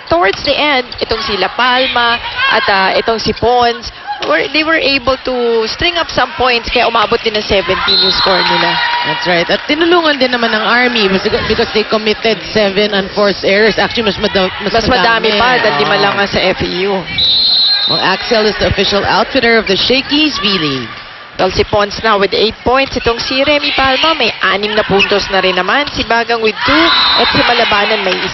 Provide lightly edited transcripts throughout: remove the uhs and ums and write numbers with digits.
towards the end, itong si La Palma at itong si Pons, they were able to string up some points kaya umabot din ng 17 yung score nila. That's right. At tinulungan din naman ng Army because they committed 7 unforced errors. Actually, mas madami pa dahil 5 lang nga sa FEU. Well, Axel is the official outfitter of the Shakey's V-League. Well, si Pons na with 8 points. Itong si Remy Palma may 6 na puntos na rin naman. Si Bagang with 2 at si Malabanan may 1.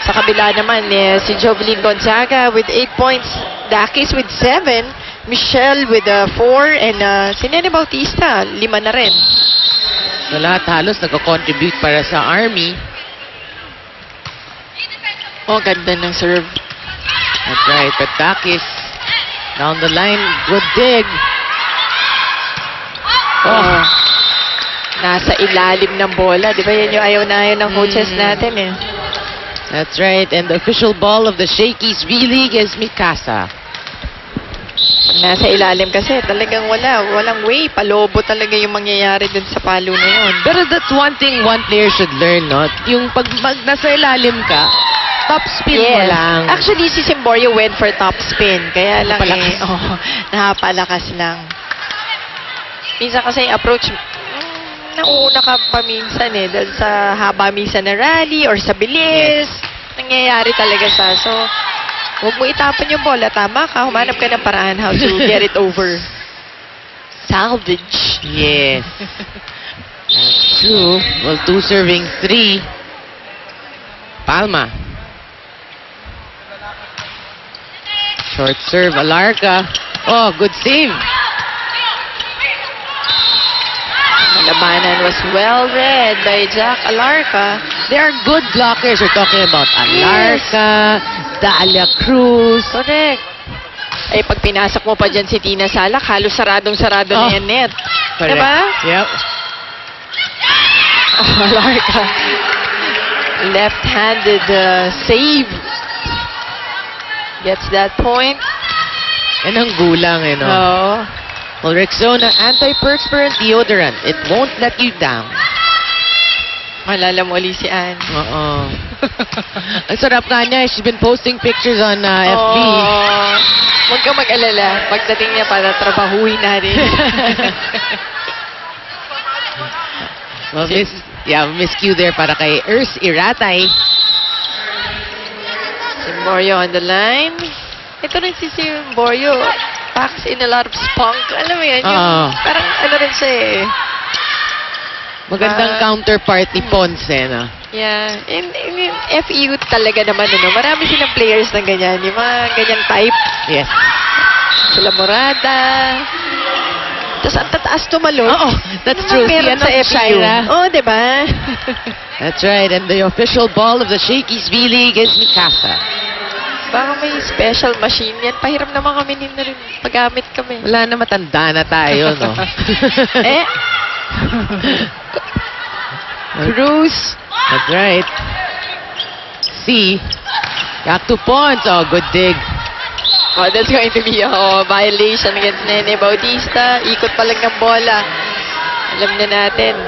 Sa kabila naman, si Jovelyn Gonzaga with 8 points. Dakis with 7. Michelle with 4. And si Nene Bautista, 5 na rin. So lahat halos nagko-contribute para sa Army. Oh, ganda ng serve. That's right. Petakis down the line. Good dig. Oh. Nasa ilalim ng bola. Di ba yan yung ayaw na ayaw ng coaches natin eh. That's right. And the official ball of the Shakey's V-League is Mikasa. Nasa ilalim kasi talagang walang way. Palobo talaga yung mangyayari dun sa palo na yun. Pero that's one thing one player should learn, no? Yung pag nasa ilalim ka, top spin mo lang. Actually, si Simborio went for top spin. Kaya lang napalakas lang. Minsan kasi approach, nauna ka pa minsan eh. Dahil sa haba minsan na rally or sa bilis. Nangyayari talaga sa. So, huwag mo itapon yung bola. Tama ka. Humanap ka ng paraan how to get it over. Salvage. Yes. That's true. Well, 2 serving 3. Palma. Short serve, Alarca. Oh, good save. Labanan was well read by Jack Alarca. They are good blockers. We're talking about Alarca, Dalia Cruz. Correct. Ay, pag pinasok mo pa dyan si Tina Salak, halos saradong-sarado na yan net. Correct. Diba? Yep. Oh, Alarca. Left-handed save. Gets that point. Yan ang gulang, eh, no? Oh. Well, Rexona anti-perspirant deodorant. It won't let you down. Malala mo ulit si Ann. Oo. Ang sarap nga niya. She's been posting pictures on FB. Oh. Huwag kang mag-alala. Pagdating niya para trabahuin na rin. Well, Miss Q there para kay Ers Iratay. Simborio on the line. Ito rin si Simborio. Packs in a lot of spunk. Alam mo yan, yung parang ano rin siya eh. Magandang counterpart ni Ponce, no? Yeah. And FEU talaga naman, ano, marami silang players na ganyan. Yung mga ganyang type. Yes. Sila Morada. Tapos ang tataas tumalon. Oo, that's true. Meron sa FEU. Oh, diba? That's right. And the official ball of the Shakey's V-League is Mikasa. Baka may special machine yan. Pahiram naman kami na rin. Paggamit kami. Wala na, matanda na tayo, no? Cruz. That's right. C. Back to Pons. Oh, good dig. Oh, that's going to be a violation against Nene Bautista. Ikot pa lang ng bola. Alam na natin.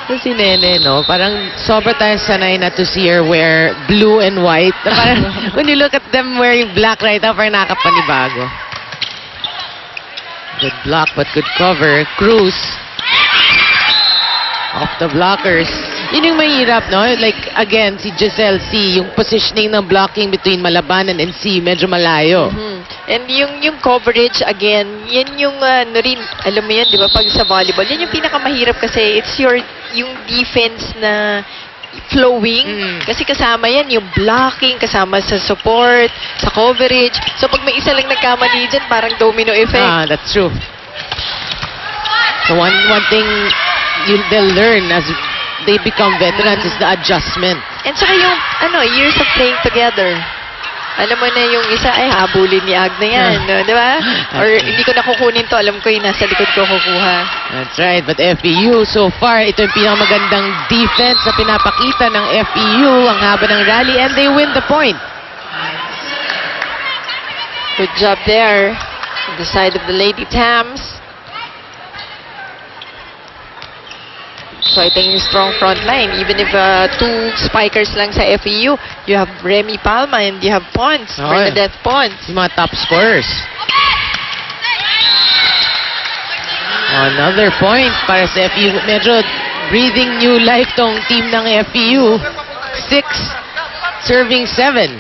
So, si Nene, no? Parang sobra tayo sanay na to see her wear blue and white. Parang, when you look at them wearing black right now, parang nakapanibago. Good block, but good cover. Cruz. Off the blockers. Yun yung mahirap, no? Like, again, si Giselle C, yung positioning ng blocking between Malabanan and C, medyo malayo. And yung coverage, again, yan yung, ano rin, alam mo yan, di ba, pag sa volleyball, yan yung pinakamahirap kasi it's yung defense na flowing. Kasi kasama yan, yung blocking, kasama sa support, sa coverage. So, pag may isa lang nagkamali dyan, parang domino effect. Ah, that's true. So, one thing they'll learn as they become veterans is the adjustment. And saka yung, years of playing together. Alam mo na yung isa, ay habulin ni Agna yan, no? Di ba? Or hindi ko nakukunin to, alam ko yung nasa likod ko kukuha. That's right, but FEU, so far, ito yung pinakamagandang defense na pinapakita ng FEU, ang haba ng rally, and they win the point. Good job there. On the side of the Lady Tams. So ito yung strong front line. Even if two spikers lang sa FEU, you have Remy Palma and you have Pons, Oo. Bernadette Pons. Yung mga top scorers. Another point para sa FEU. Medyo breathing new life tong team ng FEU. 6, serving 7.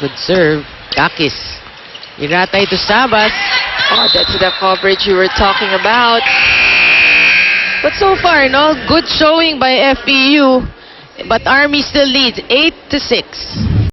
Good serve. Kakis. Iratay to Sabas. Oh, that's the coverage you were talking about. But so far, no, good showing by FEU. But Army still leads 8-6.